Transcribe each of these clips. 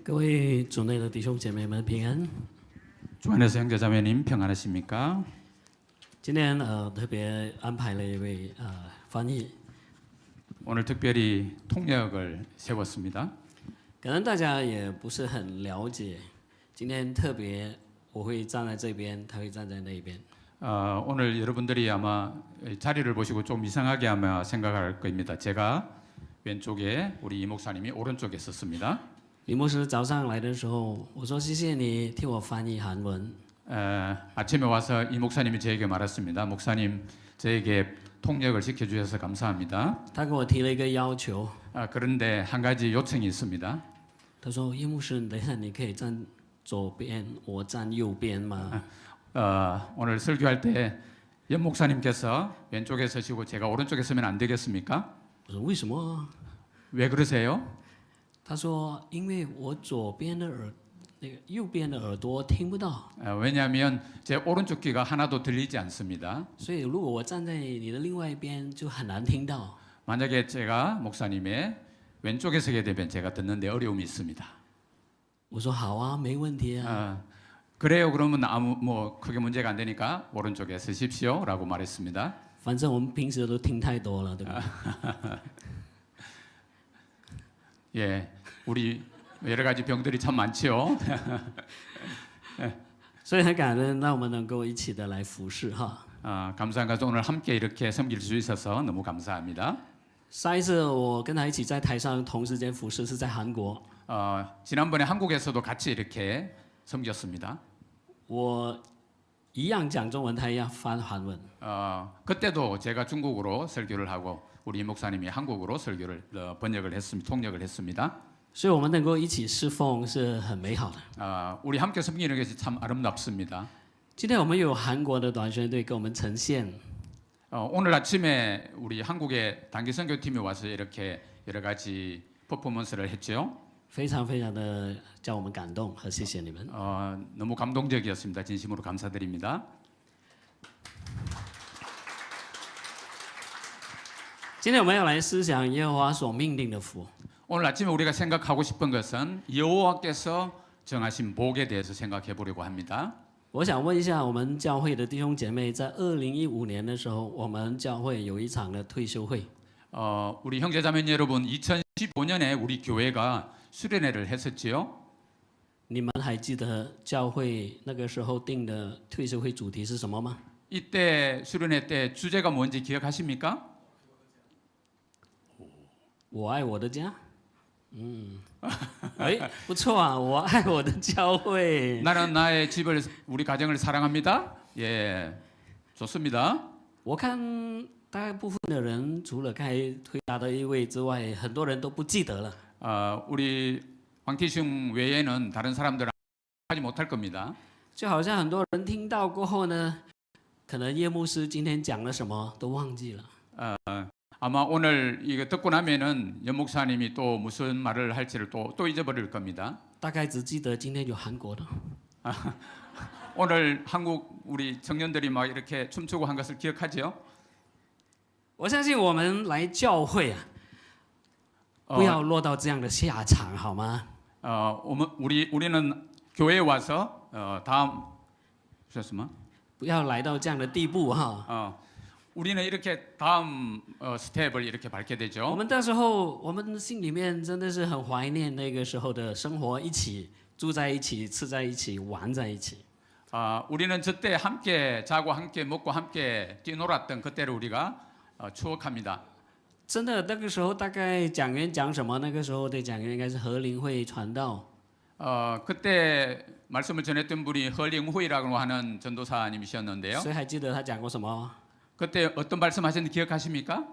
各位主内的弟兄姐妹们平安。 주 안에서 형제자매님 평안하십니까? 今天特别安排了一位翻译， 오늘 특별히 통역을 세웠습니다. 可能大家也不是很了解，今天特别我会站在这边，他会站在那边。 오늘 여러분들이 아마 자리를 보시고 좀 이상하게 아마 생각할 겁니다. 제가 왼쪽에 우리 이 목사님이 오른쪽에 섰습니다. 李牧师早上来的时候，我说谢谢你替我翻译韩文。 아침에 와서 이 목사님이 저에게 말했습니다. 목사님 저에게 통역을 시켜주셔서 감사합니다. 他给我提了一个要求， 그런데 한 가지 요청이 있습니다. 他说叶牧师，等一下你可以站左边，我站右边吗？ 오늘 설교할 때 연 목사님께서 왼쪽에 서시고 제가 오른쪽에 서면 안 되겠습니까? 我说为什么？ 왜 그러세요? 他说因为我左边的右边的耳朵听不到， 왜냐하면 제 오른쪽 귀가 하나도 들리지 않습니다. 所以如果我站在你的另外一边，就很难听到。 만약에 제가 목사님의 왼쪽에 서게 되면 제가 듣는데 어려움이 있습니다. 我说好啊，没问题啊。 그래요. 그러면 아무 뭐 크게 문제가 안 되니까 오른쪽에 서십시오라고 말했습니다. 反正我们平时都听太多了，对吧？ 예, 우리 여러 가지 병들이 참 많지요. 所以很感恩，让我们能够一起的来服侍哈。 감사한 것은 오늘 함께 이렇게 섬길 수 있어서 너무 감사합니다. 上一次我跟他一起在台上同时间服侍是在韩国， 지난번에 한국에서도 같이 이렇게 섬겼습니다. 我一样讲中文，他一样翻韩文。 그때도 제가 중국어로 설교를 하고 우리 목사님이 한국어로 설교를 번역을 했습니다. 통역을 했습니다. 所以我们能够一起侍奉是很美好的。 우리 함께 섬기는 것이 참 아름답습니다. 今天我们有韩国的短宣队给我们呈现， 오늘 아침에 우리 한국의 단기 선교팀이 와서 이렇게 여러 가지 퍼포먼스를 했죠. 非常非常的叫我们感动和谢谢你们。 너무 감동적이었습니다. 진심으로 감사드립니다. 今天我们要来思想耶和华所命定的福。 오늘 아침에 우리가 생각하고 싶은 것은 여호와께서 정하신 복에 대해서 생각해 보려고 합니다. 我想问一下我们教会的弟兄姐妹，在2015年的时候，我们教会有一场的退休会。 우리 형제자매 여러분, 2015년에 우리 교회가 수련회를 했었지요. 你们还记得教会那个时候定的退休会主题是什么吗？ 이때 수련회 때 주제가 뭔지 기억하십니까? 我爱我的家。哎，不错啊，我爱我的教会。 나는 나의 집을 우리 가정을 사랑합니다. 예, 좋습니다. 我看大部分的人除了刚才回答的一位之外，很多人都不记得了。 우리 황티슝 외에는 다른 사람들은 하지 못할 겁니다. 就好像很多人听到过后呢，可能叶牧师今天讲了什么都忘记了。 아마 오늘 이거 듣고 나면은 연 목사님이 또 무슨 말을 할지를 또 잊어버릴 겁니다. 大概只记得今天有韩国的。 오늘 한국 우리 청년들이 막 이렇게 춤추고 한 것을 기억하지요? 我相信我们来教会啊，不要落到这样的下场，好吗？ 우리는 교회에 와서 다음 무슨 不要来到这样的地步哈。 우리는 이렇게 다음 스텝을 이렇게 밟게 我 되죠. 们到时候，我们心里面真的是很怀念那个时候的生活，一起住在一起，吃在一起，玩在一起。 우리는 저때 함께 자고 함께 먹고 함께 뛰놀았던 그때를 우리가 추억합니다. 真的，那个时候大概讲员讲什么？那个时候的讲员应该是和灵会传道。 그때 말씀을 전했던 분이 허링후이라고 하는 전도사님이셨는데요. 谁还记得他讲过什么？ 그때 어떤 말씀하셨는지 기억하십니까?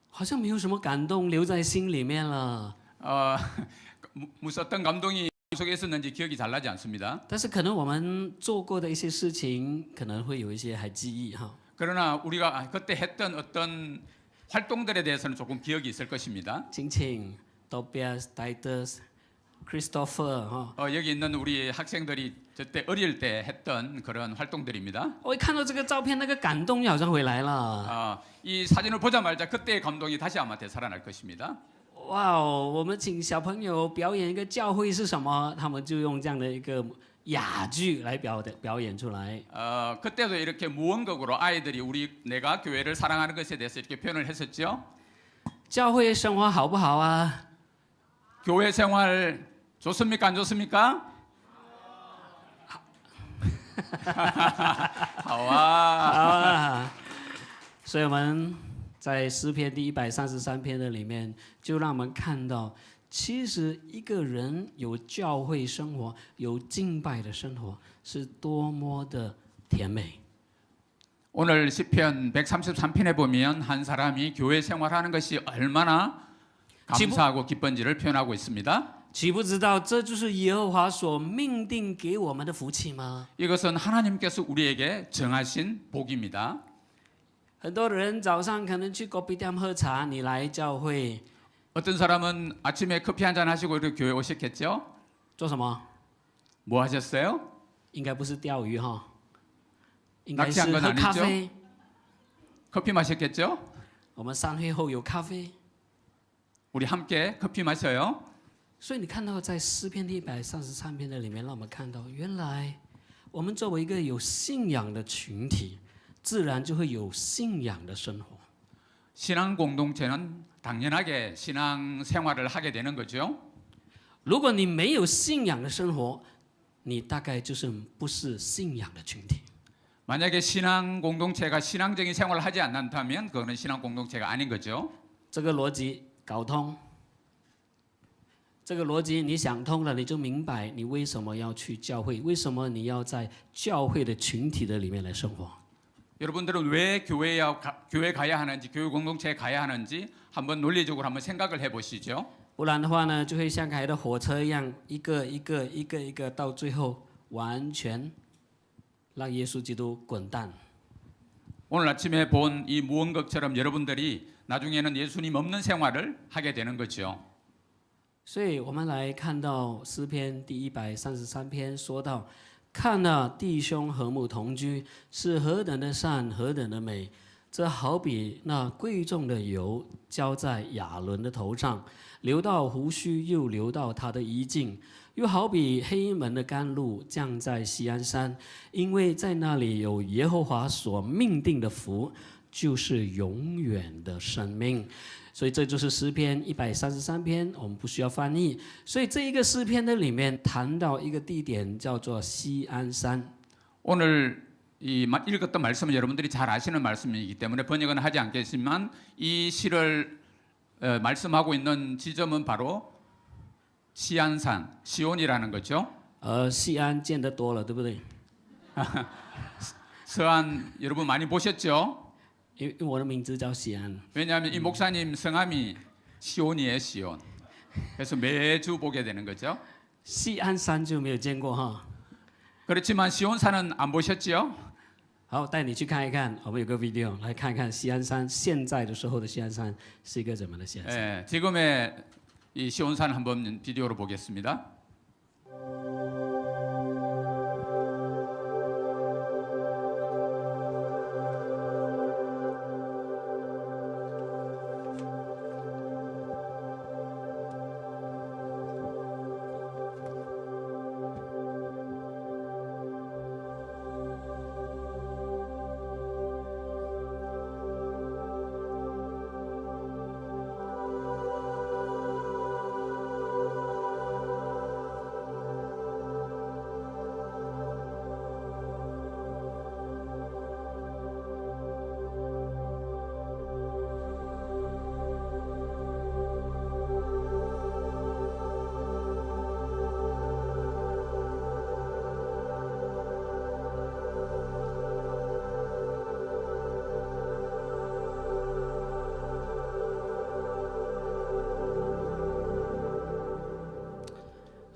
好像没有什么感动留在心里面了。 무슨 어떤 감동이 속에 있었는지 기억이 잘 나지 않습니다. 但是可能我们做过的一些事情，可能会有一些还记忆哈。 그러나 우리가 그때 했던 어떤 활동들에 대해서는 조금 기억이 있을 것입니다. 请 Tobias, Titus, Christopher 哈。 여기 있는 우리 학생들이 저때 어릴 때 했던 그런 활동들입니다. 我一看到这个照片，那个感动又好像回来了。 이 사진을 보자마자 그때의 감동이 다시 아마 되살아날 것입니다. 哇哦，我们请小朋友表演一个教会是什么，他们就用这样的一个哑剧来表演出来。 그때도 이렇게 무언극으로 아이들이 내가 교회를 사랑하는 것에 대해서 이렇게 표현을 했었죠. 教会生活好不好啊？ 교회 생활 좋습니까? 안 좋습니까? 好啊。好啊，所以我们在诗篇第133篇的里面，就让我们看到，其实一个人有教会生活、有敬拜的生活，是多么的甜美。 오늘 시편 133편에 보면 한 사람이 교회 생활하는 것이 얼마나 감사하고 기쁜지를 표현하고 있습니다. 岂不知道这就是耶和华所命定给我们的福气吗？ 이것은 하나님께서 우리에게 정하신 복입니다. 很多人早上可能去 kopitiam 喝茶，你来教会 어떤 사람은 아침에 커피 한잔 하시고 이렇게 교회 오셨겠죠? 做什么？ 뭐 하셨어요? 应该不是钓鱼哈，应该 낚시한 是 건 喝咖 아니죠? 啡。 커피 마셨겠죠? 我们散会后有咖啡。 우리 함께 커피 마셔요. 所以你看到在诗篇第133篇的里面，让我们看到，原来我们作为一个有信仰的群体，自然就会有信仰的生活。 신앙 공동체는 당연하게 신앙 생활을 하게 되는 거죠. 如果你没有信仰的生活，你大概就是不是信仰的群体。 만약에 신앙 공동체가 신앙적인 생활을 하지 않는다면 그거는 신앙 공동체가 아닌 거죠. 这个逻辑搞通，这个逻辑你想通了，你就明白你为什么要去教会，为什么你要在教会的群体的里面来生活。 여러분들은 왜 교회 가야 하는지, 교회 공동체에 가야 하는지 한번 논리적으로 한번 생각을 해보시죠. 不然的话呢，就会像开的火车一样，一个，到最后完全让耶稣基督滚蛋。 오늘 아침에 본 이 무언극처럼 여러분들이 나중에는 예수님 없는 생활을 하게 되는 거죠. 所以我们来看到诗篇第133篇说到，看那弟兄和睦同居，是何等的善，何等的美。这好比那贵重的油浇在亚伦的头上，流到胡须，又流到他的衣襟；又好比黑门的甘露降在锡安山，因为在那里有耶和华所命定的福，就是永远的生命。 所以这就是诗篇133篇，我们不需要翻译。所以这一个诗篇的里面谈到一个地点叫做锡安山。 오늘 읽었던 말씀은 여러분들이 잘 아시는 말씀이기 때문에 번역은 하지 않겠지만 이 시를 말씀하고 있는 지점은 바로 시안산, 시온이라는 거죠. 锡安见得多了，对不对？ 서안 여러분 많이 보셨죠? 因为我的名字叫锡安， 왜냐하면 이 목사님 성함이 시온이에요, 시온. 그래서 매주 보게 되는 거죠. 锡安山就没有见过哈。 그렇지만 시온산은 안 보셨지요? 好，带你去看一看，我们有个 video 来看看锡安山现在的时候的锡安山是一个怎么的锡安山。 예, 지금의 이 시온산 한번 비디오로 보겠습니다.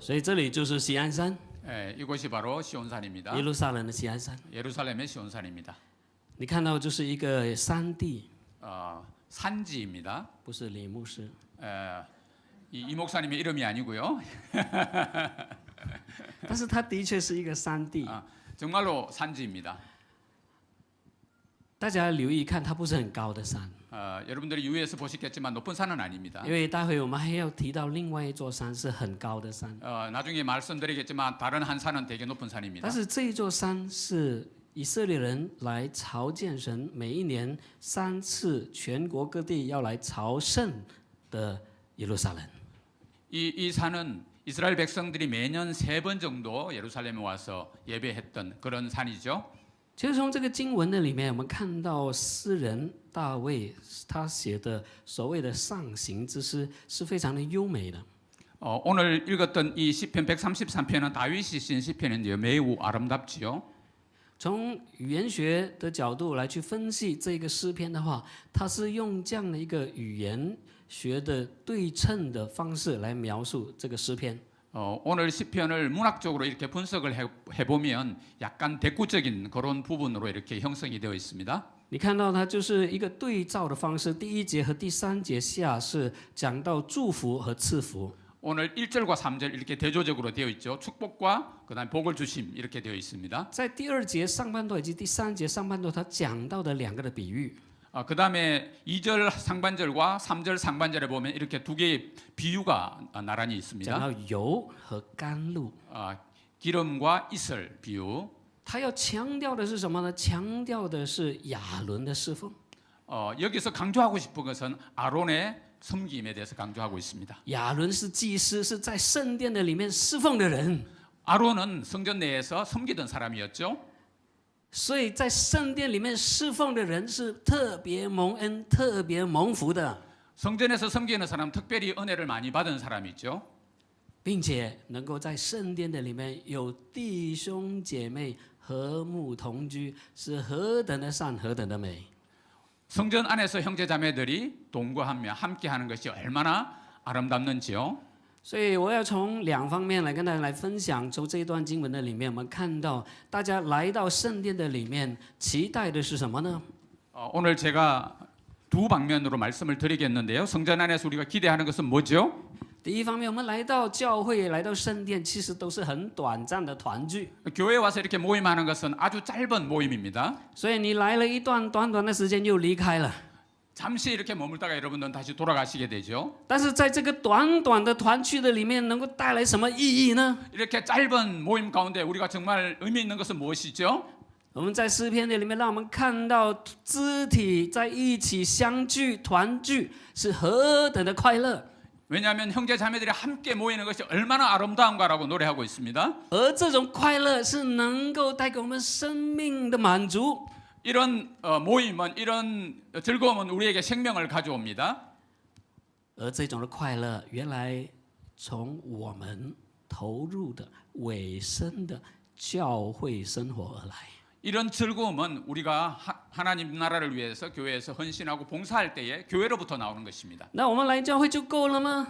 所以这里就是锡安山， 예, 이곳이 바로 시온산입니다. 耶路撒冷的锡安山。 예루살렘의 시온산입니다. 你看到就是一个山地， 산지입니다. 不是李牧师。 이 목사님의 이름이 아니고요. 但是它的确是一个山地。 정말로 산지입니다. 大家留意看，它不是很高的山， 여러분들이 유에서 보시겠지만 높은 산은 아닙니다. 因为待会我们还要提到另外一座山是很高的山， 나중에 말씀드리겠지만 다른 한 산은 되게 높은 산입니다. 但是这一座山是以色列人来朝见神，每一年3次，全国各地要来朝圣的耶路撒冷。 이 산은 이스라엘 백성들이 매년 3번 정도 예루살렘에 와서 예배했던 그런 산이죠. 其实从这个经文的里面，我们看到诗人大卫他写的所谓的上行之诗是非常的优美的。 오늘 읽었던 이 시편 133편은 다윗이 쓴 시편인데요. 매우 아름답지요. 从语言学的角度来去分析这个诗篇的话，它是用这样的一个语言学的对称的方式来描述这个诗篇。 오늘 시편을 문학적으로 이렇게 분석을 해보면 약간 대구적인 그런 부분으로 이렇게 형성이 되어 있습니다. 你看到它就是一个对照的方式，第1节和第3节下是讲到祝福和赐福。 오늘 1절과 3절 이렇게 대조적으로 되어 있죠. 축복과 그다음 복을 주심 이렇게 되어 있습니다. 在第2节上半段以及第3节上半段，它讲到的2个的比喻。 그다음에 2절 상반절과 3절 상반절에 보면 이렇게 두 개의 비유가 나란히 讲 있습니다. 到油和甘露， 기름과 이슬 비유. 他要强调的是什么呢？强调的是亚伦的侍奉。 여기서 강조하고 싶은 것은 아론의 섬김에 대해서 강조하고 있습니다. 亚伦是祭司，是在圣殿的里面侍奉的人， 아론은 성전 내에서 섬기던 사람이었죠. 所以在圣殿里面侍奉的人是特别蒙恩、特别蒙福的， 성전에서 섬기는 사람 특별히 은혜를 많이 받은 사람이죠. 并且能够在圣殿的里面有弟兄姐妹和睦同居，是何等的善，何等的美。 성전 안에서 형제 자매들이 동거하며 함께하는 것이 얼마나 아름답는지요. 所以我要从2方面来跟大家来分享。从这一段经文的里面，我们看到大家来到圣殿的里面，期待的是什么呢？ 오늘 제가 두 방면으로 말씀을 드리겠는데요. 성전 안에서 우리가 기대하는 것은 뭐죠? 第一方面，我们来到教会、来到圣殿，其实都是很短暂的团聚。 교회에 와서 이렇게 모임하는 것은 아주 짧은 모임입니다. 所以你来了一段短短的时间就离开了。 잠시 이렇게 머물다가 여러분들은 다시 돌아가시게 되죠. 但是在这个短短的团聚的里面，能够带来什么意义呢？ 이렇게 짧은 모임 가운데 우리가 정말 의미 있는 것은 무엇이죠? 我们在诗篇的里面，让我们看到肢体在一起相聚、团聚是何等的快乐。 왜냐하면 형제 자매들이 함께 모이는 것이 얼마나 아름다운가라고 노래하고 있습니다. 而这种快乐是能够带给我们生命的满足。 이런 모임은 이런 즐거움은 우리에게 생명을 가져옵니다. 而这种的快乐，原来从我们投入的、委身的教会生活而来。 이런 즐거움은 우리가 하나님 나라를 위해서 교회에서 헌신하고 봉사할 때에 교회로부터 나오는 것입니다. 那我们来教会就够了吗？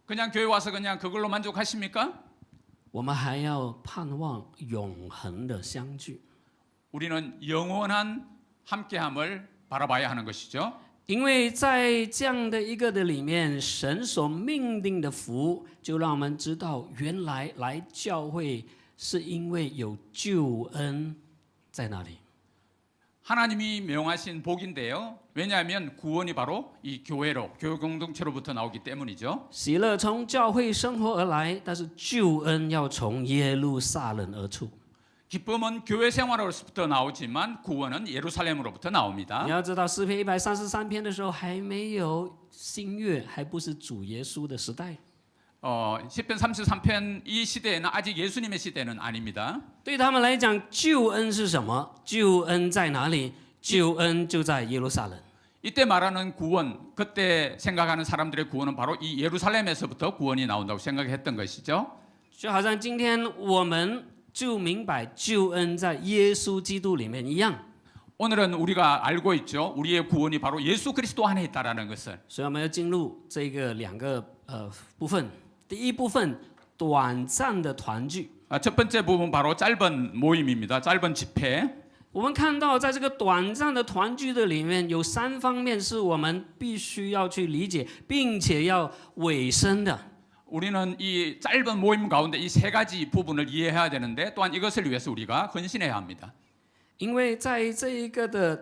그냥 교회 와서 그냥 그걸로 만족하십니까? 我们还要盼望永恒的相聚。 우리는 영원한 함께함을 바라봐야 하는 것이죠. 因为在这样的一个的里面，神所命定的福，就让我们知道，原来来教会是因为有救恩在那里。 하나님이 명하신 복인데요. 왜냐하면 구원이 바로 이 교회로, 교회 공동체로부터 나오기 때문이죠. 喜乐从教会生活而来，但是救恩要从耶路撒冷而出。 기쁨은 교회 생활로부터 나오지만 구원은 예루살렘으로부터 나옵니다. 你要知道，诗篇133篇的时候还没有新约，还不是主耶稣的时代。 시편 33편 이 시대에는 아직 예수님의 시대는 아닙니다. 对他们来讲，救恩是什么？救恩在哪里？救恩就在耶路撒冷。 이때 말하는 구원, 그때 생각하는 사람들의 구원은 바로 이 예루살렘에서부터 구원이 나온다고 생각했던 것이죠. 就好像今天我们就明白救恩在耶稣基督里面一样。 오늘은 우리가 알고 있죠. 우리의 구원이 바로 예수 그리스도 안에 있다라는 것을. 所以我们要进入这个2个部分。第一部分，短暂的团聚。 첫 번째 부분 바로 짧은 모임입니다. 짧은 집회. 我们看到，在这个短暂的团聚的里面，有3方面是我们必须要去理解，并且要委身的。 우리는 이 짧은 모임 가운데 이 3가지 부분을 이해해야 되는데 또한 이것을 위해서 우리가 헌신해야 합니다. 因为在这一个的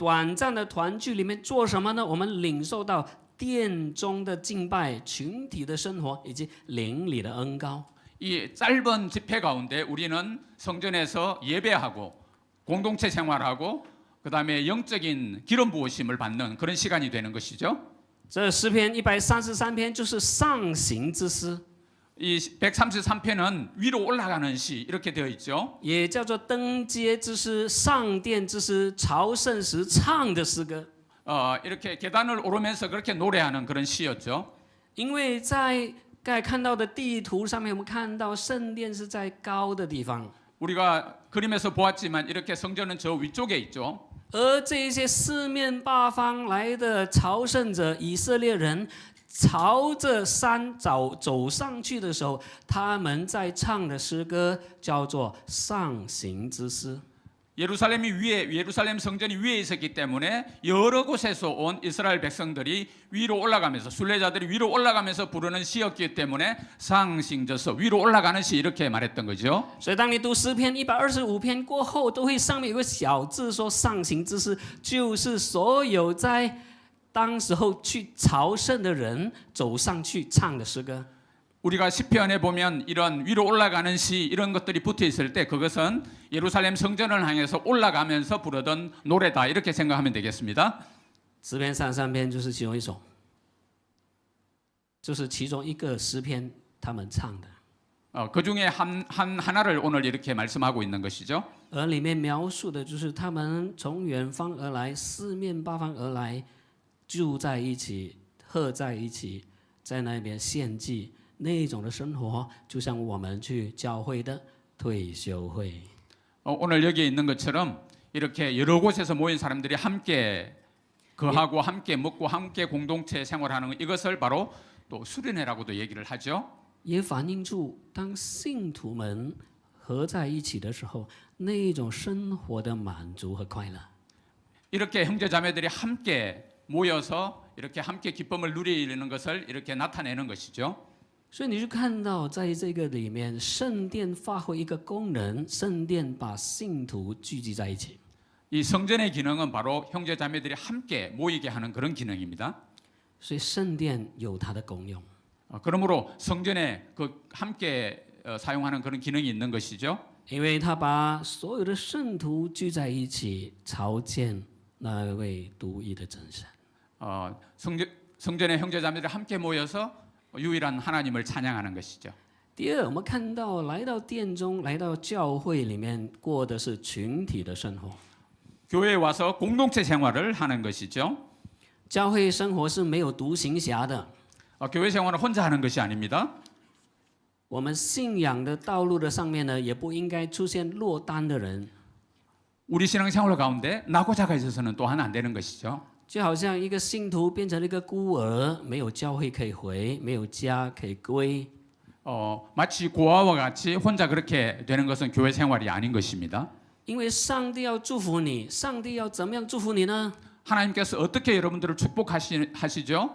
短暂的团聚里面做什么呢？我们领受到殿中的敬拜、群体的生活以及灵里的恩膏。 이 짧은 집회 가운데 우리는 성전에서 예배하고 공동체 생활하고 그다음에 영적인 기름 부으심을 받는 그런 시간이 되는 것이죠. 这诗篇133篇就是上行之诗， 이 133편은 위로 올라가는 시 이렇게 되어 있죠. 也叫做登阶之诗、上殿之诗、朝圣时唱的诗歌。 이렇게 계단을 오르면서 그렇게 노래하는 그런 시였죠. 因为在刚才看到的地图上面，我们看到圣殿是在高的地方， 우리가 그림에서 보았지만 이렇게 성전은 저 위쪽에 있죠. 而这些四面八方来的朝圣者以色列人，朝着山走上去的时候，他们在唱的诗歌叫做上行之诗。 예루살렘 성전이 위에 있었기 때문에 여러 곳에서 온 이스라엘 백성들이 위로 올라가면서 순례자들이 위로 올라가면서 부르는 시였기 때문에 상승져서 위로 올라가는 시 이렇게 말했던 거죠. 所以当你读诗篇125篇过后，都会上面有个小字说上行之诗，就是所有在当时候去朝圣的人走上去唱的诗歌。 우리가 시편에 보면 이런 위로 올라가는 시 이런 것들이 붙어 있을 때 그것은 예루살렘 성전을 향해서 올라가면서 부르던 노래다 이렇게 생각하면 되겠습니다. 诗篇33篇就是其中一首，就是其中一个诗篇他们唱的， 그 중에 하나를 오늘 이렇게 말씀하고 있는 것이죠. 而里面描述的就是他们从远方而来，四面八方而来，住在一起，合在一起，在那边献祭。 那种的生活，就像我们去教会的退休会。 오늘 여기에 있는 것처럼 이렇게 여러 곳에서 모인 사람들이 함께 거하고 함께 먹고 함께 공동체 생활하는 이것을 바로 또 수련회라고도 얘기를 하죠. 也反映出当信徒们合在一起的时候，那一种生活的满足和快乐。 이렇게 형제자매들이 함께 모여서 이렇게 함께 기쁨을 누리는 것을 이렇게 나타내는 것이죠. 所以你就看到，在这个里面，圣殿发挥一个功能，圣殿把信徒聚集在一起。 이 성전의 기능은 바로 형제자매들이 함께 모이게 하는 그런 기능입니다. 所以圣殿有它的功用。 그러므로 성전에 그 함께 사용하는 그런 기능이 있는 것이죠. 因为他把所有的圣徒聚在一起，朝见那位独一的真神。 성전의 형제자매들이 함께 모여서 유일한 하나님을 찬양하는 것이죠. 第二，我们看到来到殿中，来到教会里面，过的是群体的生活。 교회에 와서 공동체 생활을 하는 것이죠. 教会生活是没有独行侠的。 교회 생활은 혼자 하는 것이 아닙니다. 我们信仰的道路的上面呢，也不应该出现落单的人。 우리 신앙생활 가운데 낙오자가 있어서는 또한 안 되는 것이죠. 就好像一个信徒变成了一个孤儿，没有教会可以回，没有家可以归。 마치 고아와 같이 혼자 그렇게 되는 것은 교회 생활이 아닌 것입니다. 因为上帝要祝福你，上帝要怎么样祝福你呢？ 하나님께서 어떻게 여러분들을 축복하시죠?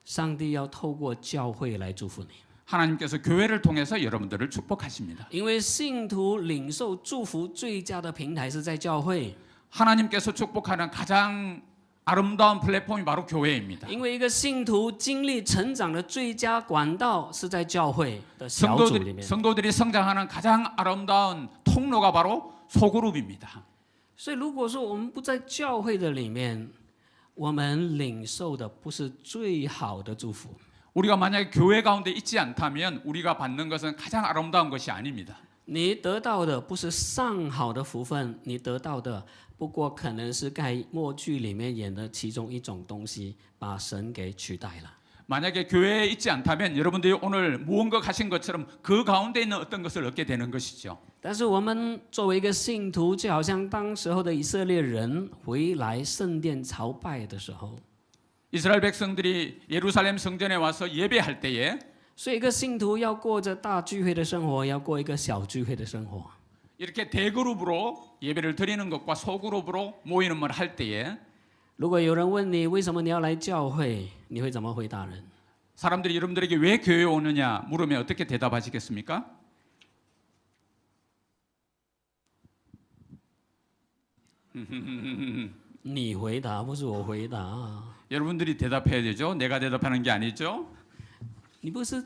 上帝要透过教会来祝福你。 하나님께서 교회를 통해서 여러분들을 축복하십니다. 因为信徒领受祝福最佳的平台是在教会。 하나님께서 축복하는 가장 아름다운 플랫폼이 바로 교회입니다. 因为一个信徒经历成长的最佳管道是在教会的小组里面。 성도들이 성장하는 가장 아름다운 통로가 바로 소그룹입니다. 所以如果说我们不在教会的里面，我们领受的不是最好的祝福。 우리가 만약에 교회 가운데 있지 않다면 우리가 받는 것은 가장 아름다운 것이 아닙니다. 你得到的不是上好的福分，你得到的不过可能是在默剧里面演的其中一种东西，把神给取代了。 만약에 교회에 있지 않다면 여러분들이 오늘 무언가 하신 것처럼 그 가운데 있는 어떤 것을 얻게 되는 것이죠. 但是我们作为一个信徒，就好像当时候的以色列人回来圣殿朝拜的时候， 이스라엘 백성들이 예루살렘 성전에 와서 예배할 때에 所以一个信徒要过着大聚会的生活，要过一个小聚会的生活。 이렇게 대그룹으로 예배를 드리는 것과 소그룹으로 모이는 걸 할 때에 如果有人问你为什么你要来教会，你会怎么回答人？ 사람들이 여러분들에게 왜 교회에 오느냐 물으면 어떻게 대답하시겠습니까? 你回答，不是我回答。 여러분들이 대답해야 되죠. 내가 대답하는 게 아니죠. 你不是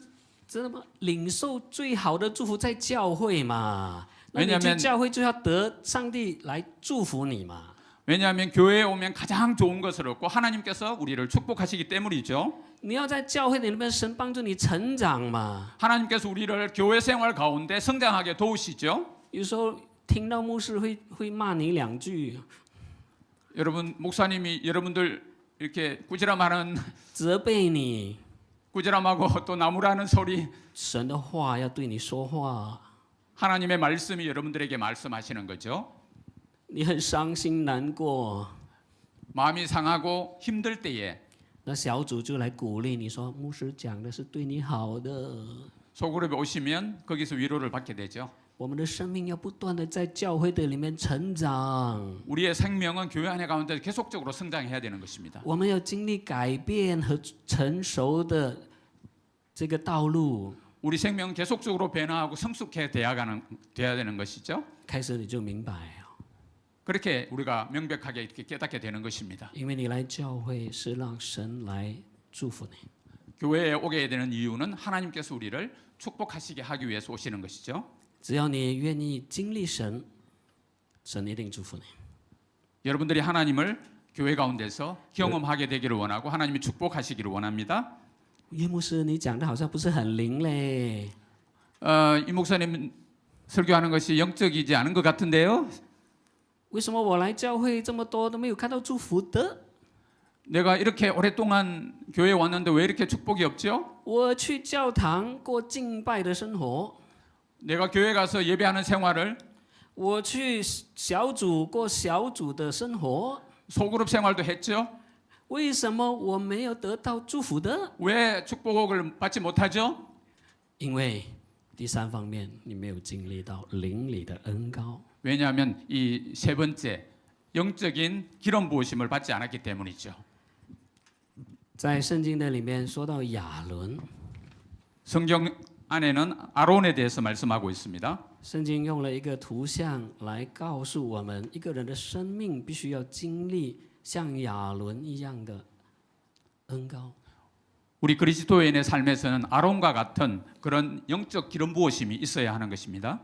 知道吗？领受最好的祝福在教会嘛？那你去 왜냐하면 教会就要得上帝来祝福你嘛？ 왜냐하면 교회에 오면 가장 좋은 것을 얻고 하나님께서 우리를 축복하시기 때문이죠. 你要在教会里面，神帮助你成长嘛。 하나님께서 우리를 교회 생활 가운데 성장하게 도우시죠. 有时候听到牧师会骂你两句， 여러분 목사님이 여러분들 이렇게 꾸지람하는 责备你， 꾸지람하고 또 나무라는 소리 神的话要对你说话， 하나님의 말씀이 여러분들에게 말씀하시는 거죠. 你很伤心难过， 마음이 상하고 힘들 때에 那小组就来鼓励你说，牧师讲的是对你好的。 소그룹에 오시면 거기서 위로를 받게 되죠. 我们的生命要不断的在教会的里面成长， 우리의 생명은 교회 안에 가운데 계속적으로 성장해야 되는 것입니다. 我们要经历改变和成熟的这个道路。 우리 생명은 계속적으로 변화하고 성숙해 돼야 되는 것이죠. 开始你就明白哦， 그렇게 우리가 명백하게 이렇게 깨닫게 되는 것입니다. 因为你来教会是让神来祝福你。 교회에 오게 되는 이유는 하나님께서 우리를 축복하시게 하기 위해서 오시는 것이죠. 只要你愿意经历神，神一定祝福你。 여러분들이 하나님을 교회 가운데서 경험하게 되기를 원하고 하나님이 축복하시기를 원합니다. 叶牧师，你讲的好像不是很灵嘞。 이 목사님 설교하는 것이 영적이지 않은 것 같은데요. 为什么我来教会这么多都没有看到祝福的？ 내가 이렇게 오랫동안 교회에 왔는데 왜 이렇게 축복이 없죠? 我去教堂过敬拜的生活， 내가 교회 가서 예배하는 생활을 我去小组过小组的生活， 소그룹 생활도 했죠. 为什么我没有得到祝福的？ 왜 축복을 받지 못하죠? 因为第三方面，你没有经历到灵里的恩膏。 왜냐하면 이 세 번째 영적인 기름 부으심을 받지 않았기 때문이죠. 在圣经的里面说到亚伦， 성경 안에는 아론에 대해서 말씀하고 있습니다. 圣经用了一个图像来告诉我们，一个人的生命必须要经历像亚伦一样的恩膏。 우리 그리스도인의 삶에서는 아론과 같은 그런 영적 기름 부으심이 있어야 하는 것입니다.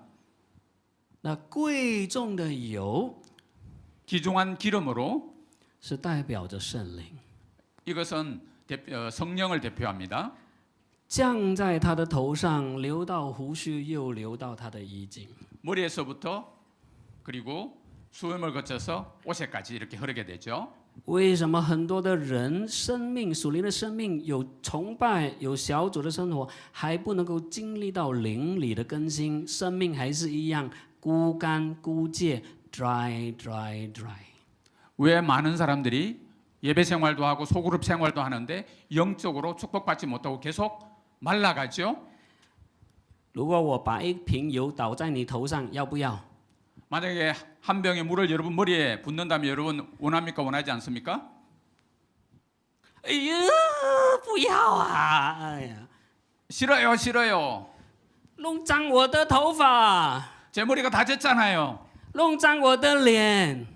那贵重的油 귀중한 기름으로 是代表着圣灵， 이것은 성령을 대표합니다. 降在他的头上，流到胡须，又流到他的衣襟。 머리에서부터 그리고 수염을 거쳐서 옷에까지 이렇게 흐르게 되죠. 为什么很多的人生命属灵的生命有崇拜有小组的生活，还不能够经历到灵里的更新，生命还是一样枯干枯竭 ，dry dry dry。 왜 많은 사람들이 예배 생활도 하고 소그룹 생활도 하는데 영적으로 축복받지 못하고 계속 말라가죠? 如果我把一瓶油倒在你头上，要不要？ 만약에 한 병의 물을 여러분 머리에 붓는다면 여러분 원합니까? 원하지 않습니까? 哎呀，不要啊！哎呀， 싫어요, 싫어요. 弄脏我的头发， 제 머리가 다 젖잖아요. 弄脏我的脸，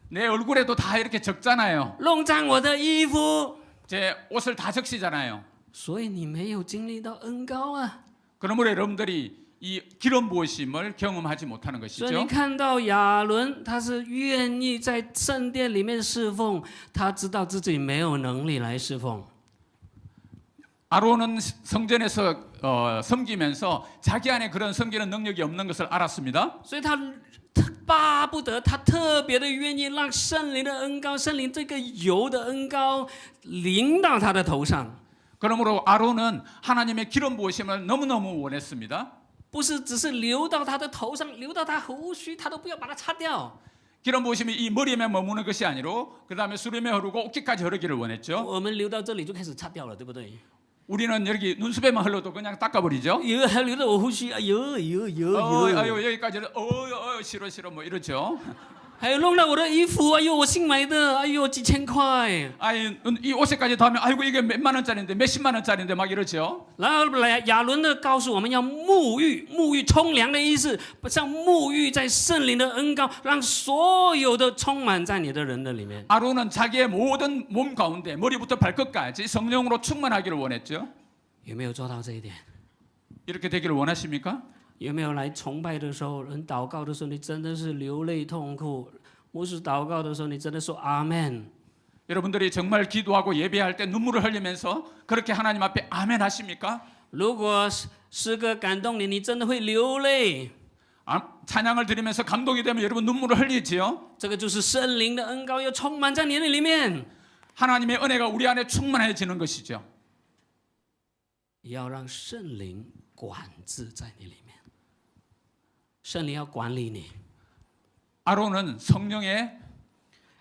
내 얼굴에도 다 이렇게 적잖아요. 弄脏我的衣服。 제 옷을 다 적시잖아요. 所以你没有经历到恩膏啊。 그러므로 여러분들이 이 기름 부으심을 경험하지 못하는 所以你 것이죠. 看到亚伦，他是愿意在圣殿里面侍奉，他知道自己没有能力来侍奉。 아론은 성전에서 섬기면서 자기 안에 그런 섬기는 능력이 없는 것을 알았습니다. 所以他巴不得，他特别的愿意让圣灵的恩膏，圣灵这个油的恩膏淋到他的头上， 그러므로 아론은 하나님의 기름 부으심을 너무너무 원했습니다. 不是只是流到他的头上，流到他胡须，他都不要把它擦掉。 기름 부으심이 이 머리에만 머무는 것이 아니로 그 다음에 수렴에 흐르고 어깨까지 흐르기를 원했죠. 我们流到这里就开始擦掉了，对不对？ 우리는 여기 눈썹에만 흘러도 그냥 닦아버리죠. 有还流到我胡须，哎呦呦呦呦！ 아유 여기까지 싫어 뭐 이러죠. 还有弄到我的衣服，哎呦，我新买的，哎呦，几千块。 아이 이 옷에까지 닿으면 아이고 이게 몇만 원짜리인데 몇십만 원짜리인데 막 이러죠. 然后亚伦呢告诉我们要沐浴，沐浴冲凉的意思，像沐浴在圣灵的恩膏，让所有的充满在你的人的里面。 아론은 자기의 모든 몸 가운데 머리부터 발끝까지 성령으로 충만하기를 원했죠. 有没有做到这一点？ 이렇게 되기를 원하십니까? 有没有来崇拜的时候，人祷告的时候，你真的是流泪痛哭？牧师祷告的时候，你真的说阿门。 여러분들이 정말 기도하고 예배할 때 눈물을 흘리면서 그렇게 하나님 앞에 아멘 하십니까? 如果诗歌感动你，你真的会流泪。 찬양을 드리면서 감동이 되면 여러분 눈물을 흘리지요. 这个就是圣灵的恩膏要充满在你的里面， 하나님의 은혜가 우리 안에 충만해지는 것이죠. 要让圣灵管制在你里面。圣灵要管理你。 아론은 성령의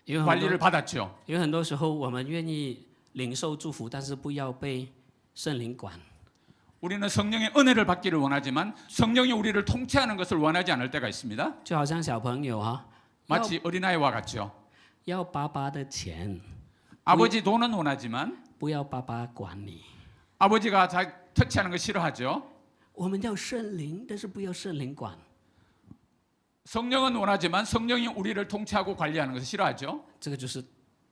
有很 관리를 多 받았죠. 有很多时候，我们愿意领受祝福，但是不要被圣灵管。 우리는 성령의 은혜를 받기를 원하지만 성령이 우리를 통치하는 것을 원하지 않을 때가 있습니다. 就好像小朋友哈， 마치 어린아이와 같죠. 要爸爸的钱， 아버지 돈은 원하지만 不要爸爸管你。 아버지가 자 터치하는 거 싫어하죠. 我们要圣灵，但是不要圣灵管。 성령은 원하지만 성령이 우리를 통치하고 관리하는 것을 싫어하죠. 这个就是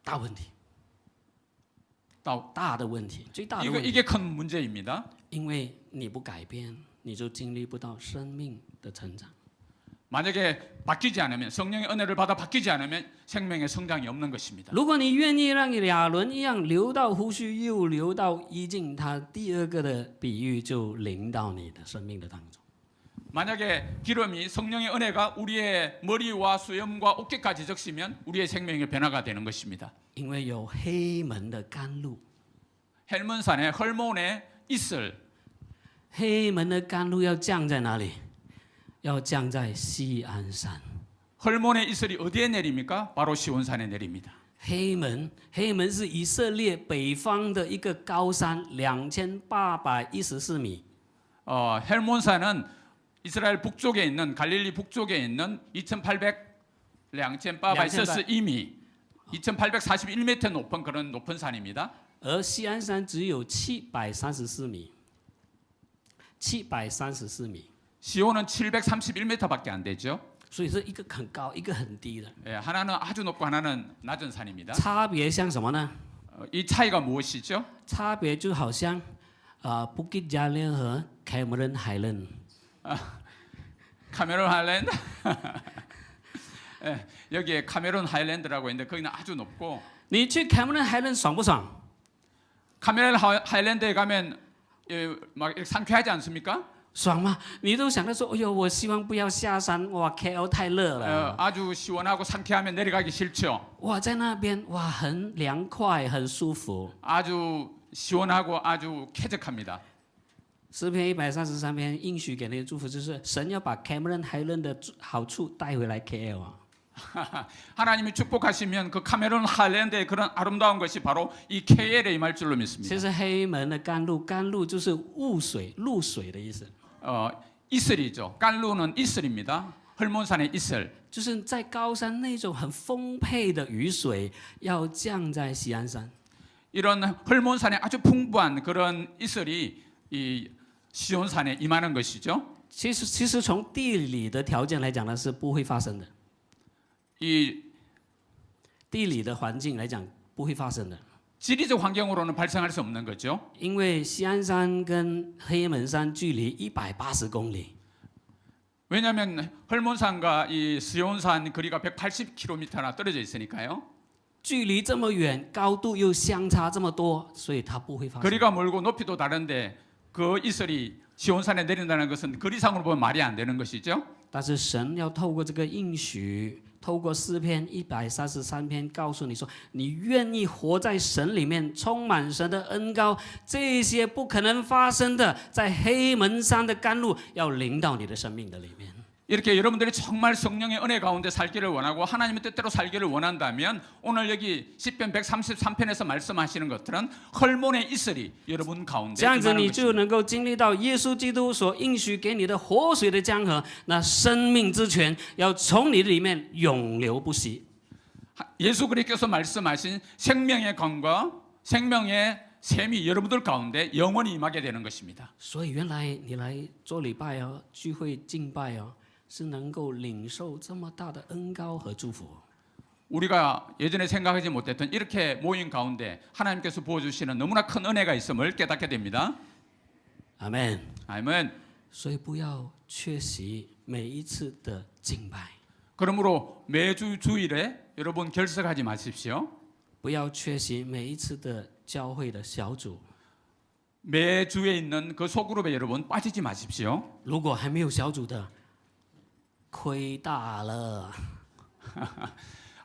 大问题， 또 大的问题，最大的问题。 이게 큰 문제입니다. 因为你不改变，你就经历不到生命的成长。 만약에 바뀌지 않으면 성령의 은혜를 받아 바뀌지 않으면 생명의 성장이 없는 것입니다. 如果你愿意让亚伦一样流到胡须，又流到衣襟，他第二个的比喻就临到你的生命的当中。 만약에 기름이 성령의 은혜가 우리의 머리와 수염과 어깨까지 적시면 우리의 생명의 변화가 되는 것입니다. 因为有黑门的甘露， 헬몬산의 헐몬의 이슬, 黑门的甘露要降在哪里？要降在锡安山。 헐몬의 이슬이 어디에 내립니까? 바로 시온산에 내립니다. 黑门是以色列北方的一个高山，2814米。 헬몬산은 이스라엘 북쪽에 있는 갈릴리 북쪽에 있는 2842미 2841m 높은 그런 높은 산입니다. 而锡安山只有734米，734米， 시온은 731m밖에 안 되죠. 所以是一个很高，一个很低的。 예, 하나는 아주 높고 하나는 낮은 산입니다. 差别像什么呢？ 이 차이가 무엇이죠? 差别就好像Bukit Jalil 和 Cameron Highland。 카메론 하일랜드 예, 여기에 카메론 하일랜드라고 있는데 거기는 아주 높고 你去 Cameron Highland 爽不爽？ 카메론 하일랜드에 가면 막 이렇게 상쾌하지 않습니까? 爽吗？你都想到说，哎呦，我希望不要下山，哇，KL 太热了。 아주 시원하고 상쾌하면 내려가기 싫죠. 哇，在那边哇，很凉快，很舒服。 아주 시원하고 아주 쾌적합니다. 诗篇133篇应许给那个祝福，就是神要把 Cameron Highland 的好处带回来 KL 啊。 하나님이 축복하시면 그 카메론 하일랜드의 그런 아름다운 것이 바로 이 KL에 임할 줄로 믿습니다. 其实黑门的甘露，甘露就是雾水、露水的意思， 이슬이죠. 깔루는 이슬입니다. 헐몬산의 이슬. 就是在高山那种很丰沛的雨水要降在锡安山。 이런 헐몬산에 아주 풍부한 그런 이슬이 이 시온산에 임하는 것이죠. 其实从地理的条件来讲呢，是不会发生的。 이 地理的环境来讲不会发生的， 지리적 환경으로는 발생할 수 없는 거죠. 因为锡安山跟黑门山距离180公里。 왜냐하면 헐몬산과 이 시온산 거리가 180km나 떨어져 있으니까요. 距离这么远，高度又相差这么多，所以它不会发生。 거리가 멀고 높이도 다른데 그 이슬이 시온산에 내린다는 것은 거리상으로 보면 말이 안 되는 것이죠. 但是神要透过这个应许，透过诗篇133篇告诉你说，你愿意活在神里面，充满神的恩膏，这些不可能发生的，在黑门山的甘露要临到你的生命的里面。 이렇게 여러분들이 정말 성령의 은혜 가운데 살기를 원하고 하나님의 뜻대로 살기를 원한다면 오늘 여기 시편 133편에서 말씀하시는 것들은 헐몬의 이슬이 여러분 가운데 这样子 임하는 你 것입니다. 就能够经历到耶稣基督所应许给你的活水的江河，那生命之泉要从你里面永流不息。 예수 그리스도께서 말씀하신 생명의 강과 생명의 샘이 여러분들 가운데 영원히 임하게 되는 것입니다. 所以原来你来做礼拜哦，聚会敬拜哦，是能够领受这么大的恩膏和祝福。 우리가 예전에 생각하지 못했던 이렇게 모임 가운데 하나님께서 부어주시는 너무나 큰 은혜가 있음을 깨닫게 됩니다. 阿门。 아멘. 所以不要缺席每一次的敬拜， 그러므로 매주 주일에 여러분 결석하지 마십시오. 不要缺席每一次的教会的小组。 매주에 있는 그 소그룹에 여러분 빠지지 마십시오. 如果还没有小组的，亏大了。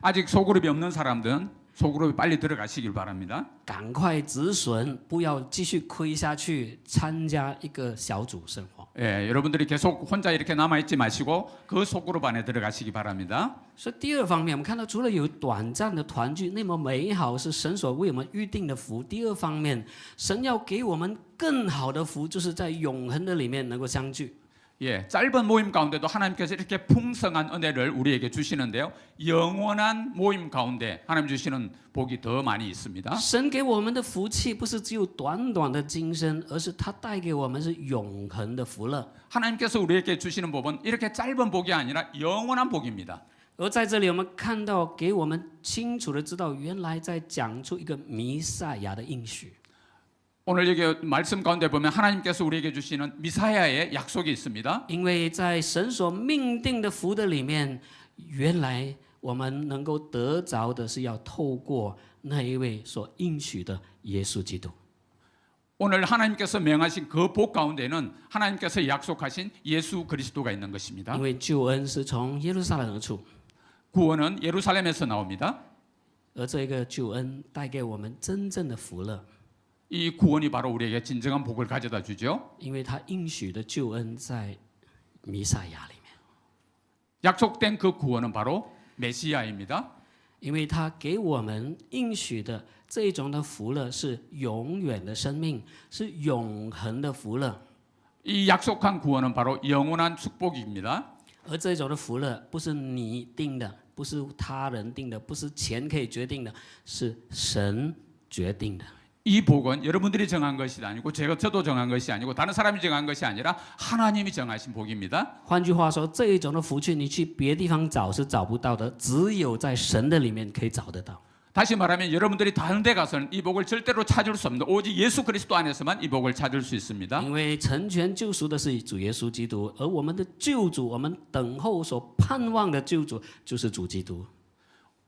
아직 소그룹이 없는 사람들은 소그룹에 빨리 들어가시길 바랍니다. 赶快止损，不要继续亏下去，参加一个小组生活。 예, 여러분들이 계속 혼자 이렇게 남아 있지 마시고 그 소그룹 안에 들어가시기 바랍니다. 所以第二方面，我们看到除了有短暂的团聚那么美好，是神所为我们预定的福。第二方面，神要给我们更好的福，就是在永恒的里面能够相聚。 예, 짧은 모임 가운데도 하나님께서 이렇게 풍성한 은혜를 우리에게 주시는데요. 영원한 모임 가운데 하나님 주시는 복이 더 많이 있습니다. 神给我们的福气不是只有短短的今生，而是他带给我们是永恒的福乐。 하나님께서 우리에게 주시는 복은 이렇게 짧은 복이 아니라 영원한 복입니다. 而在这里，我们看到，给我们清楚的知道，原来在讲出一个弥赛亚的应许。 오늘 여기 말씀 가운데 보면 하나님께서 우리에게 주시는 미사야의 약속이 있습니다. 因为在神所命定的福的里面，原来我们能够得着的是要透过那一位所应许的耶稣基督。 오늘 하나님께서 명하신 그 복 가운데는 하나님께서 약속하신 예수 그리스도가 있는 것입니다. 因为救恩是从耶路撒冷而出， 구원은 예루살렘에서 나옵니다. 而这个救恩带给我们真正的福乐， 이 구원이 바로 우리에게 진정한 복을 가져다 주죠. 因为他应许的救恩在弥赛亚里面， 약속된 그 구원은 바로 메시아입니다. 因为他给我们应许的这一种的福乐是永远的生命，是永恒的福乐。 이 약속한 구원은 바로 영원한 축복입니다. 而这种的福乐不是你定的，不是他人定的，不是钱可以决定的，是神决定的。 이 복은 여러분들이 정한 것이 아니고 저도 정한 것이 아니고 다른 사람이 정한 것이 아니라 하나님이 정하신 복입니다. 换句话说，这一种的福气，你去别地方找是找不到的，只有在神的里面可以找得到。 다시 말하면 여러분들이 다른 데 가서는 이 복을 절대로 찾을 수 없는 오직 예수 그리스도 안에서만 이 복을 찾을 수 있습니다. 因为成全救赎的是主耶稣基督，而我们的救主，我们等候所盼望的救主就是主基督。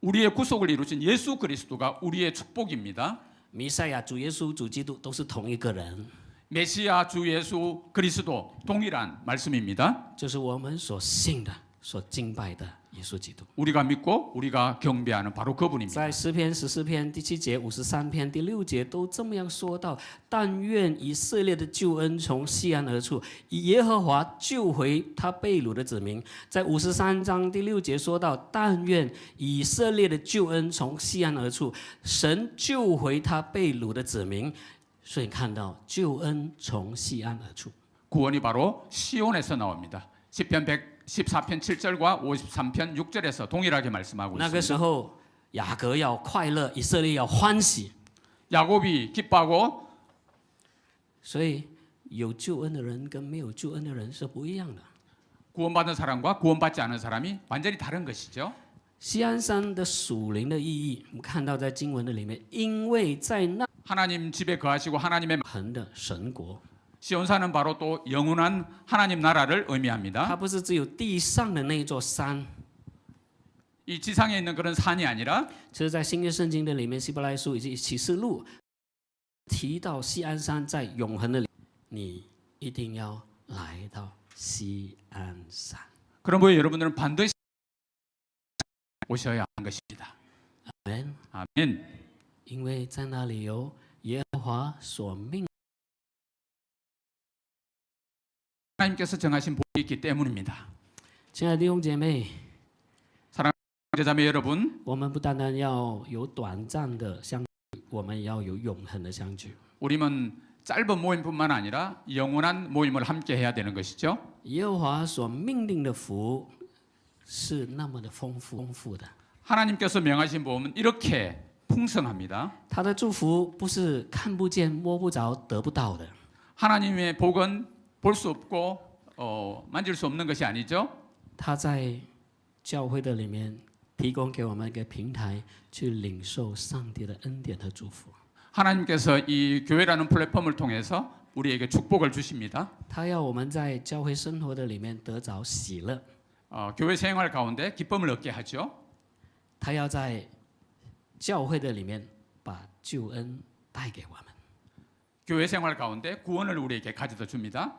우리의 구속을 이루신 예수 그리스도가 우리의 축복입니다. 弥赛亚、主耶稣、主基督都是同一个人， 메시아 주 예수 그리스도 동일한 말씀입니다. 就是我们所信的、所敬拜的耶稣基督。 우리가 믿고 우리가 경배하는 바로 그분입니다. 在诗篇14篇第7节、53篇第6节都这么样说到：但愿以色列的救恩从西安而出，以耶和华救回他被掳的子民。在53章第6节说到：但愿以色列的救恩从西安而出，神救回他被掳的子民。所以看到救恩从西安而出。 구원이 바로 시온에서 나옵니다. 시편 114편 7절과 53편 6절에서 동일하게 말씀하고 那个 있습니다. 时候，雅各要快乐，以色列要欢喜。 야곱이 기뻐하고 所以有救恩的人跟没有救恩的人是不一样的。 구원받은 사람과 구원받지 않은 사람이 완전히 다른 것이죠. 西安山的属灵的意义，我们看到在经文的里面，因为在那 하나님 집에 거하시고 하나님의 恒的神国， 시온산은 바로 또 영원한 하나님 나라를 它 의미합니다. 不是只有地上的那一座山。 이 지상에 있는 그런 산이 아니라 其实，在新约圣经的里面，希伯来书以及启示录提到西安山在永恒的里，你一定要来到西安山。 그러므로 여러분들은 반드시 오셔야 하는 것입니다. 阿门。 아멘. 因为在那里有耶和华所命。 하나님께서 정하신 복이 있기 때문입니다. 亲爱的弟兄姐妹， 사랑하는 형제자매 여러분, 我们不单单要有短暂的相聚，我们也要有永恒的相聚。 우리는 짧은 모임뿐만 아니라 영원한 모임을 함께 해야 되는 것이죠. 耶和华所命令的福是那么的丰富的， 하나님께서 명하신 복음은 이렇게 풍성합니다. 他的祝福不是看不见、摸不着、得不到的。 하나님의 복은 볼 수 없고 만질 수 없는 것이 아니죠. 他在教会的里面提供给我们一个平台，去领受上帝的恩典和祝福。 하나님께서 이 교회라는 플랫폼을 통해서 우리에게 축복을 주십니다. 他要我们在教会生活的里面得着喜乐， 교회 생활 가운데 기쁨을 얻게 하죠. 他要在教会的里面把救恩带给我们。 교회 생활 가운데 구원을 우리에게 가져다 줍니다.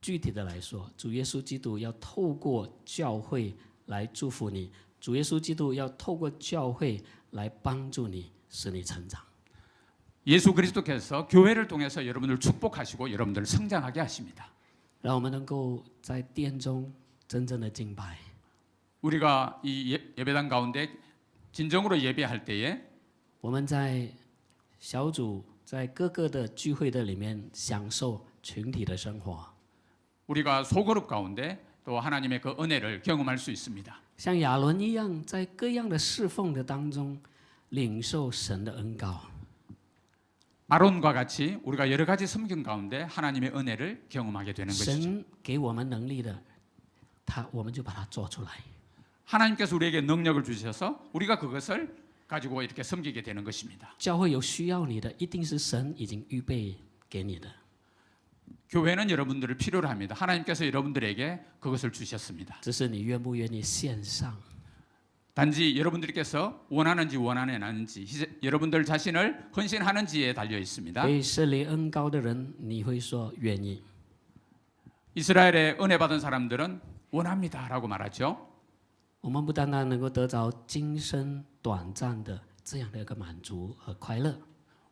具体的来说，主耶稣基督要透过教会来祝福你，主耶稣基督要透过教会来帮助你，使你成长。 예수 그리스도께서 교회를 통해서 여러분을 축복하시고 여러분들을 성장하게 하십니다. 让我们能够在殿中真正的敬拜， 우리가 이 예배당 가운데 진정으로 예배할 때에 我们在小组在各个的聚会的里面享受群体的生活， 우리가 소그룹 가운데 또 하나님의 그 은혜를 경험할 수 있습니다. 像亚伦一样，在各样的侍奉的当中领受神的恩膏。 아론과 같이 우리가 여러 가지 섬김 가운데 하나님의 은혜를 경험하게 되는 것이죠. 神给我们能力的，我们就把它做出来。 하나님께서 우리에게 능력을 주셔서 우리가 그것을 가지고 이렇게 섬기게 되는 것입니다. 教会有需要你的，一定是神已经预备给你的。 교회는 여러분들을 필요로 합니다. 하나님께서 여러분들에게 그것을 주셨습니다. 只是你愿不愿意献上？ 단지 여러분들께서 원하는지 원하지 않는지 여러분들 자신을 헌신하는지에 달려 있습니다. 被圣灵恩膏的人，你会说愿意。 이스라엘의 은혜 받은 사람들은 원합니다라고 말하죠. 我们不单单能够得着今生短暂的这样的一个满足和快乐，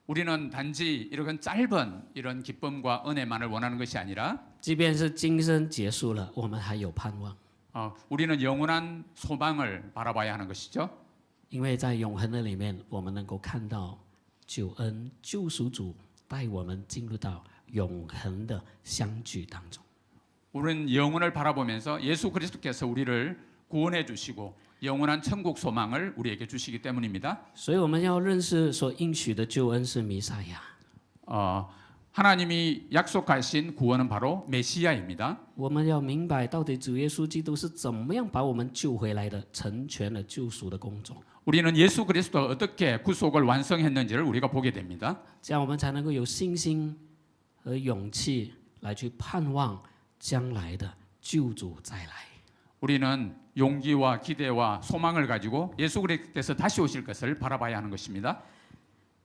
우리는 단지 이런 짧은 이런 기쁨과 은혜만을 원하는 것이 아니라 即便是今生结束了，我们还有盼望， 우리는 영원한 소망을 바라봐야 하는 것이죠. 因为在永恒的里面，我们能够看到救恩救赎主带我们进入到永恒的相聚当中。 우리는 영원을 바라보면서 예수 그리스도께서 우리를 구원해 주시고 영원한 천국 소망을 우리에게 주시기 때문입니다. 所以我们要认识所应许的救恩是弥赛亚。 하나님이 약속하신 구원은 바로 메시아입니다. 我们要明白到底主耶稣基督是怎么样把我们救回来的，成全了救赎的工作。 우리는 예수 그리스도가 어떻게 구속을 완성했는지를 우리가 보게 됩니다. 这样我们才能够有信心和勇气来去盼望将来的救主再来。 우리는 용기와 기대와 소망을 가지고 예수 그리스도께서 다시 오실 것을 바라봐야 하는 것입니다.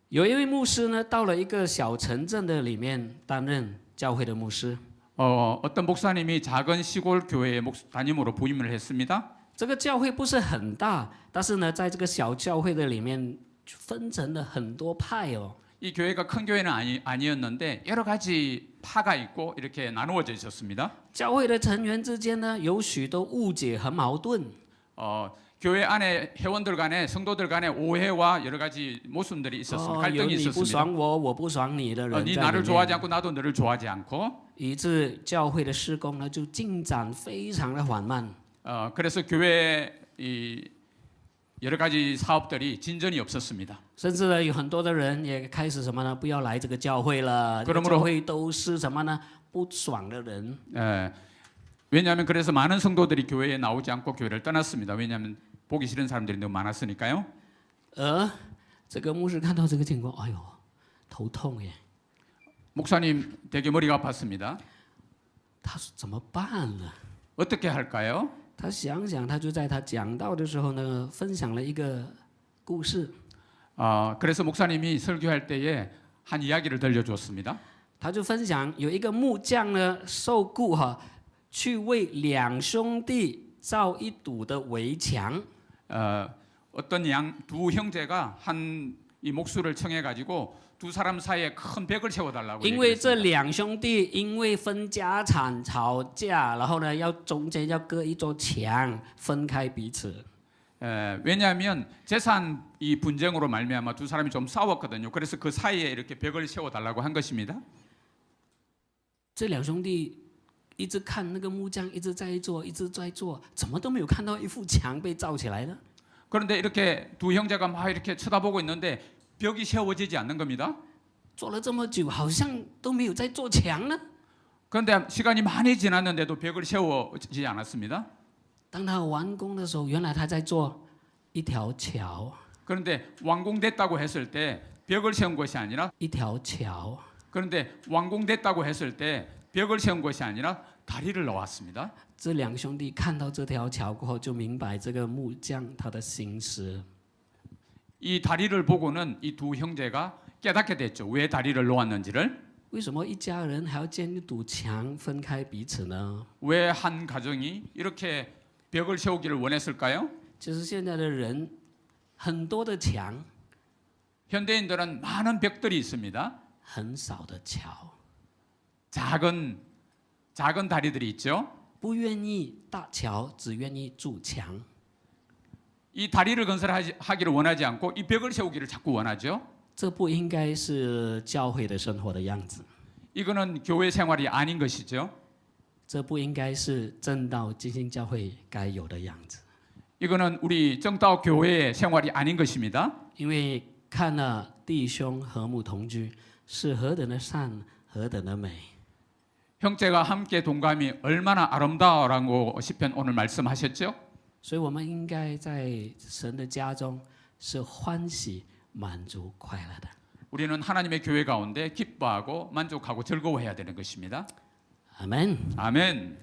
有一位牧师呢，到了一个小城镇的里面担任教会的牧师。 어떤 목사님이 작은 시골 교회의 담임으로 부임을 했습니다. 这个教会不是很大，但是呢，在这个小教会的里面分成了很多派哦。 이 교회가 큰 교회는 아니었는데 여러 가지 파가 있고 이렇게 나누어져 있었습니다. 教会的成员之间呢，有许多误解和矛盾。 교회 안에 회원들 간에 성도들 간에 오해와 여러 가지 모순들이 있었습니다. 有 갈등이 你不 있었습니다. 爽我，我不爽你的人 네 在 나를 里 좋아하지 面， 않고 나도 너를 좋아하지 않고 以致教会的施工呢就进展非常的缓慢。 그래서 교회 이 여러 가지 사업들이 진전이 없었습니다. 甚至呢，有很多的人也开始什么呢？不要来这个教会了。这个 그러므로 教会都是什么呢？不爽的人。 왜냐하면 그래서 많은 성도들이 교회에 나오지 않고 교회를 떠났습니다. 왜냐하면 보기 싫은 사람들이 너무 많았으니까요. 这个牧师看到这个情况，哎呦，头痛耶！ 목사님 되게 머리가 아팠습니다. 他说怎么办呢？ 어떻게 할까요? 他想想，他就在他讲道的时候呢，分享了一个故事。 그래서 목사님이 설교할 때에 한 이야기를 들려주었습니다. 他就分享有一个木匠呢，受雇去为两兄弟造一堵的围墙。 어떤 두 형제가 한 이 목수를 청해 가지고 두 사람 사이에 큰 벽을 세워달라고 因为这 얘기했습니다. 两兄弟因为分家产吵架，然后呢，要中间要隔一座墙，分开彼此。 왜냐하면 재산 이 분쟁으로 말미암아 두 사람이 좀 싸웠거든요. 그래서 그 사이에 이렇게 벽을 세워달라고 한 것입니다. 这两兄弟一直看那个木匠一直在做，一直在做，怎么都没有看到一幅墙被造起来呢？ 그런데 이렇게 두 형제가 막 이렇게 쳐다보고 있는데 벽이 세워지지 않는 겁니다. 做了这么久，好像都没有在做墙呢。 그런데 시간이 많이 지났는데도 벽을 세워지지 않았습니다. 当他完工的时候，原来他在做一条桥， 그런데 완공됐다고 했을 때 벽을 세운 것이 아니라 一条桥。 그런데 완공됐다고 했을 때 벽을 세운 것이 아니라 다리를 놓았습니다. 这两兄弟看到这条桥过后，就明白这个木匠他的心思。 이 다리를 보고는 이 두 형제가 깨닫게 됐죠. 왜 다리를 놓았는지를. 为什么一家人还要建一堵墙分开彼此呢？ 왜 한 가정이 이렇게 벽을 세우기를 원했을까요? 其实现在的人很多的墙， 현대인들은 많은 벽들이 있습니다. 很少的桥， 작은 다리들이 있죠. 不愿意搭桥，只愿意筑墙。 이 다리를 건설하기를 원하지 않고 이 벽을 세우기를 자꾸 원하죠. 这不应该是教会的生活的样子， 이거는 교회 생활이 아닌 것이죠. 这不应该是正道基信教会该有的样子。 이거는 우리 정đạo 교회의 생활이 아닌 것입니다. 因为看了弟兄和睦同居是何等的善，何等的美。 형제가 함께 동감이 얼마나 아름다워라고 시편 오늘 말씀하셨죠. 所以我们应该在神的家中是欢喜、满足、快乐的。 우리는 하나님의 교회 가운데 기뻐하고 만족하고 즐거워해야 되는 것입니다. 아멘。 아멘.